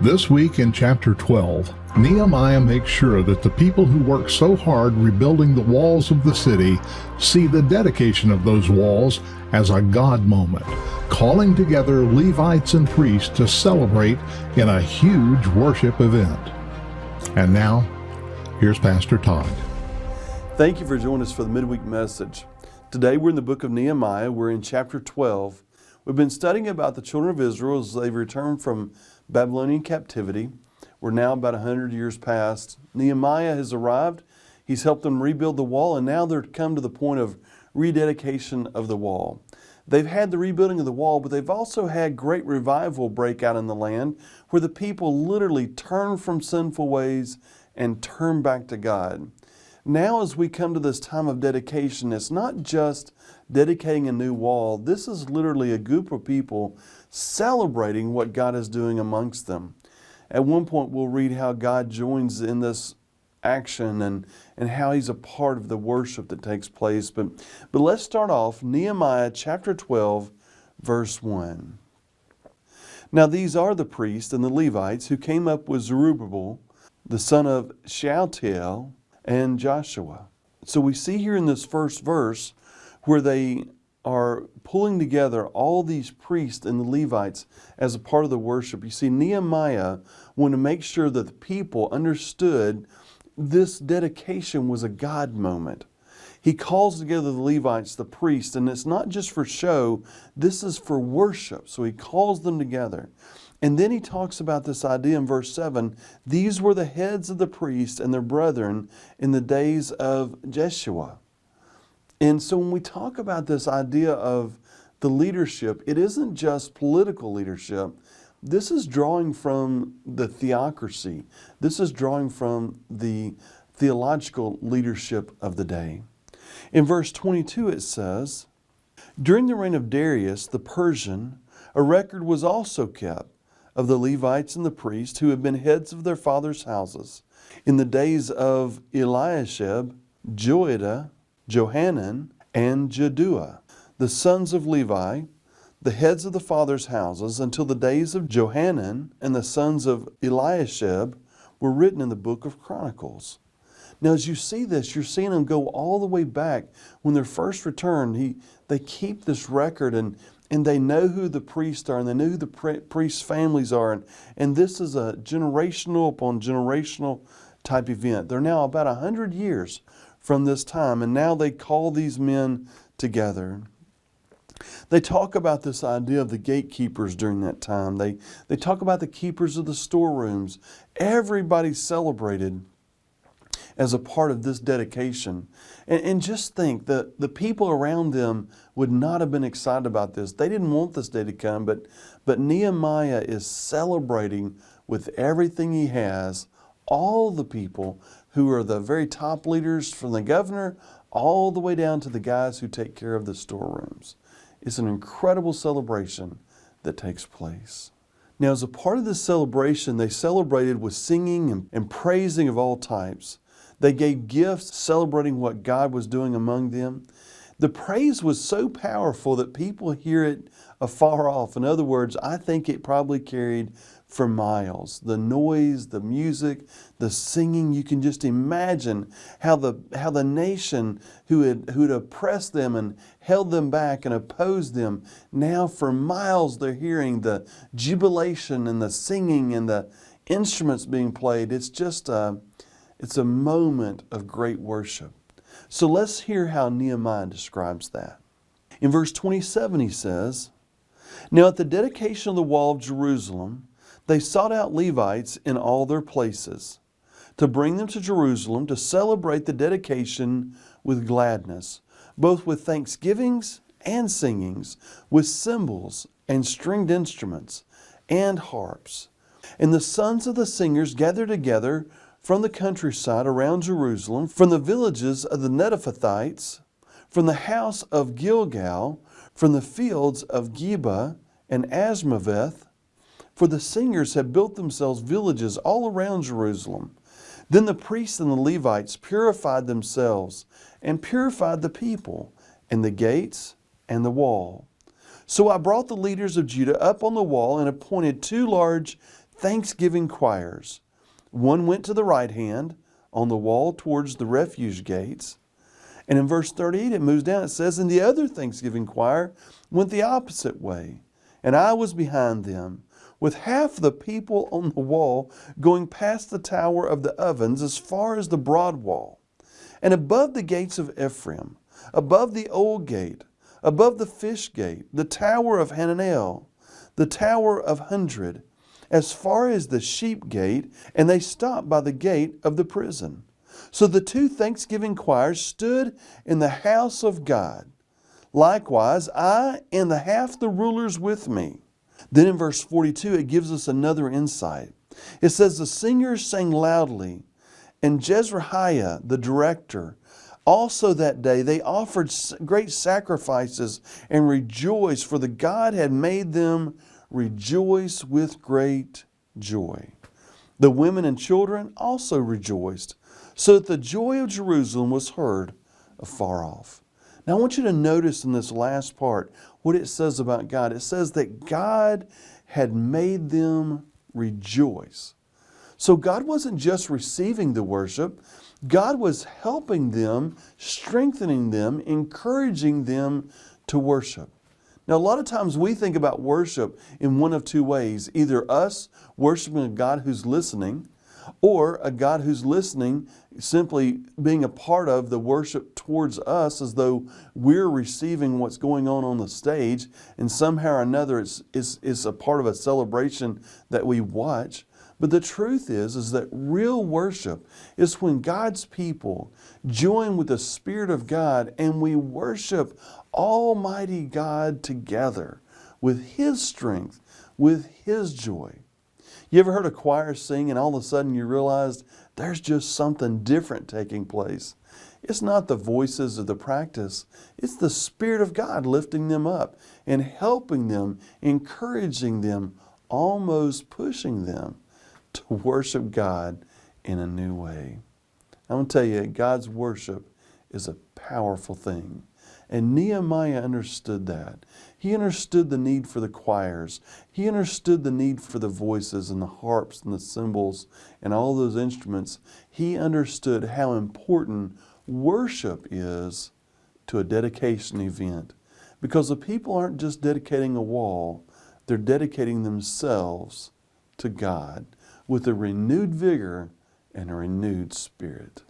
This week in chapter 12, Nehemiah makes sure that the people who work so hard rebuilding the walls of the city see the dedication of those walls as a God moment, calling together Levites and priests to celebrate in a huge worship event. And now, here's Pastor Todd. Thank you for joining us for the midweek message. Today we're in the book of Nehemiah. We're in chapter 12. We've been studying about the children of Israel as they've returned from Babylonian captivity. We're now about 100 years past. Nehemiah has arrived. He's helped them rebuild the wall, and now they're come to the point of rededication of the wall. They've had the rebuilding of the wall, but they've also had great revival break out in the land where the people literally turn from sinful ways and turn back to God. Now as we come to this time of dedication, it's not just dedicating a new wall. This is literally a group of people celebrating what God is doing amongst them. At one point we'll read how God joins in this action and how He's a part of the worship that takes place. But let's start off Nehemiah chapter 12 verse 1. Now these are the priests and the Levites who came up with Zerubbabel, the son of Shealtiel, and Joshua. So we see here in this first verse where they are pulling together all these priests and the Levites as a part of the worship. You see, Nehemiah wanted to make sure that the people understood this dedication was a God moment. He calls together the Levites, the priests, and it's not just for show, this is for worship. So he calls them together. And then he talks about this idea in verse 7. These were the heads of the priests and their brethren in the days of Jeshua. And so when we talk about this idea of the leadership, it isn't just political leadership. This is drawing from the theocracy. This is drawing from the theological leadership of the day. In verse 22 it says, during the reign of Darius the Persian, a record was also kept of the Levites and the priests who had been heads of their fathers' houses in the days of Eliashib, Joiada, Johanan, and Jaddua, the sons of Levi, the heads of the fathers' houses, until the days of Johanan and the sons of Eliashib were written in the book of Chronicles. Now as you see this, you're seeing them go all the way back when they're first returned. They keep this record and they know who the priests are and they know who the priests' families are. And this is a generational upon generational type event. They're now about 100 years from this time, and now they call these men together. They talk about this idea of the gatekeepers during that time. They talk about the keepers of the storerooms. Everybody celebrated as a part of this dedication. And just think that the people around them would not have been excited about this. They didn't want this day to come, but Nehemiah is celebrating with everything he has, all the people who are the very top leaders, from the governor all the way down to the guys who take care of the storerooms. It's an incredible celebration that takes place. Now, as a part of this celebration, they celebrated with singing and praising of all types. They gave gifts celebrating what God was doing among them. The praise was so powerful that people hear it afar off. In other words, I think it probably carried for miles. The noise, the music, the singing, you can just imagine how the nation who had oppressed them and held them back and opposed them, now for miles they're hearing the jubilation and the singing and the instruments being played. It's just it's a moment of great worship. So let's hear how Nehemiah describes that. In verse 27 he says, now at the dedication of the wall of Jerusalem, they sought out Levites in all their places to bring them to Jerusalem to celebrate the dedication with gladness, both with thanksgivings and singings, with cymbals and stringed instruments and harps. And the sons of the singers gathered together from the countryside around Jerusalem, from the villages of the Netophathites, from the house of Gilgal, from the fields of Geba and Asmaveth, for the singers had built themselves villages all around Jerusalem. Then the priests and the Levites purified themselves and purified the people and the gates and the wall. So I brought the leaders of Judah up on the wall and appointed 2 large thanksgiving choirs. One went to the right hand on the wall towards the refuge gates. And in verse 38, it moves down. It says, and the other thanksgiving choir went the opposite way. And I was behind them, with half the people on the wall going past the tower of the ovens as far as the broad wall. And above the gates of Ephraim, above the old gate, above the fish gate, the tower of Hananel, the tower of 100, as far as the sheep gate, and they stopped by the gate of the prison. So the two thanksgiving choirs stood in the house of God. Likewise, I and the half the rulers with me. Then in verse 42, it gives us another insight. It says, the singers sang loudly, and Jezreiah, the director, also that day they offered great sacrifices and rejoiced, for the God had made them rejoice with great joy. The women and children also rejoiced, so that the joy of Jerusalem was heard afar off. Now I want you to notice in this last part what it says about God. It says that God had made them rejoice. So God wasn't just receiving the worship, God was helping them, strengthening them, encouraging them to worship. Now, a lot of times we think about worship in one of two ways. Either us worshiping a God who's listening, or a God who's listening simply being a part of the worship towards us as though we're receiving what's going on the stage, and somehow or another it's a part of a celebration that we watch. But the truth is that real worship is when God's people join with the Spirit of God and we worship Almighty God together with His strength, with His joy. You ever heard a choir sing and all of a sudden you realized there's just something different taking place? It's not the voices of the practice. It's the Spirit of God lifting them up and helping them, encouraging them, almost pushing them to worship God in a new way. I'm going to tell you, God's worship is a powerful thing. And Nehemiah understood that. He understood the need for the choirs. He understood the need for the voices and the harps and the cymbals and all those instruments. He understood how important worship is to a dedication event. Because the people aren't just dedicating a wall, they're dedicating themselves to God with a renewed vigor and a renewed spirit.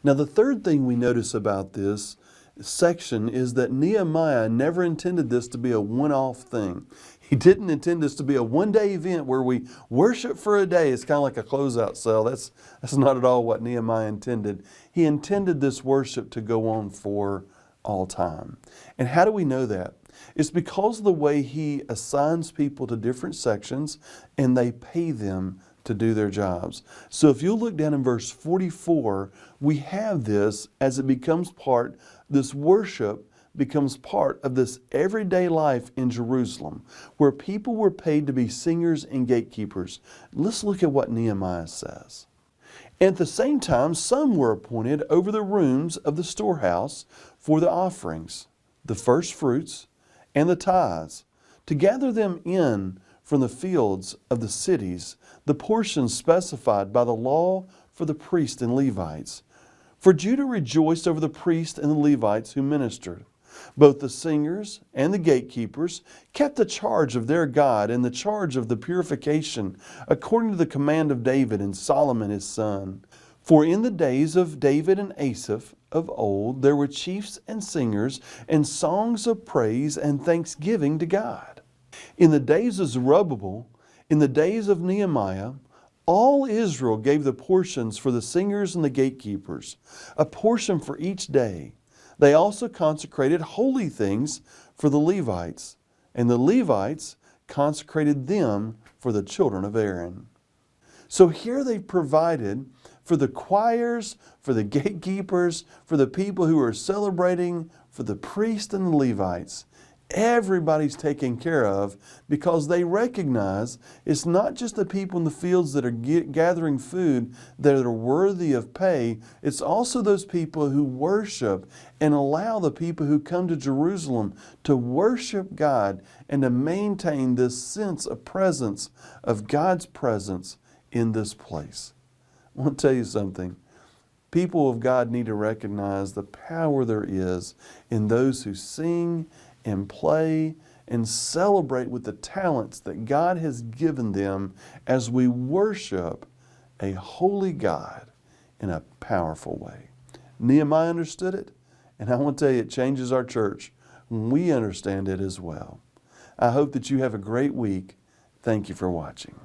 Now, the third thing we notice about this section is that Nehemiah never intended this to be a one-off thing. He didn't intend this to be a one-day event where we worship for a day. It's kind of like a closeout sale. That's not at all what Nehemiah intended. He intended this worship to go on for all time. And how do we know that? It's because of the way he assigns people to different sections and they pay them to do their jobs. So if you look down in verse 44, we have this as it becomes part, this worship becomes part of this everyday life in Jerusalem, where people were paid to be singers and gatekeepers. Let's look at what Nehemiah says. At the same time, some were appointed over the rooms of the storehouse for the offerings, the first fruits, and the tithes, to gather them in from the fields of the cities, the portions specified by the law for the priests and Levites. For Judah rejoiced over the priests and the Levites who ministered. Both the singers and the gatekeepers kept the charge of their God and the charge of the purification, according to the command of David and Solomon his son. For in the days of David and Asaph of old, there were chiefs and singers and songs of praise and thanksgiving to God. In the days of Zerubbabel, in the days of Nehemiah, all Israel gave the portions for the singers and the gatekeepers, a portion for each day. They also consecrated holy things for the Levites, and the Levites consecrated them for the children of Aaron. So here they've provided for the choirs, for the gatekeepers, for the people who are celebrating, for the priests and the Levites. Everybody's taken care of because they recognize it's not just the people in the fields that are gathering food that are worthy of pay. It's also those people who worship and allow the people who come to Jerusalem to worship God and to maintain this sense of presence, of God's presence in this place. I want to tell you something. People of God need to recognize the power there is in those who sing and play and celebrate with the talents that God has given them as we worship a holy God in a powerful way. Nehemiah understood it, and I want to tell you, it changes our church when we understand it as well. I hope that you have a great week. Thank you for watching.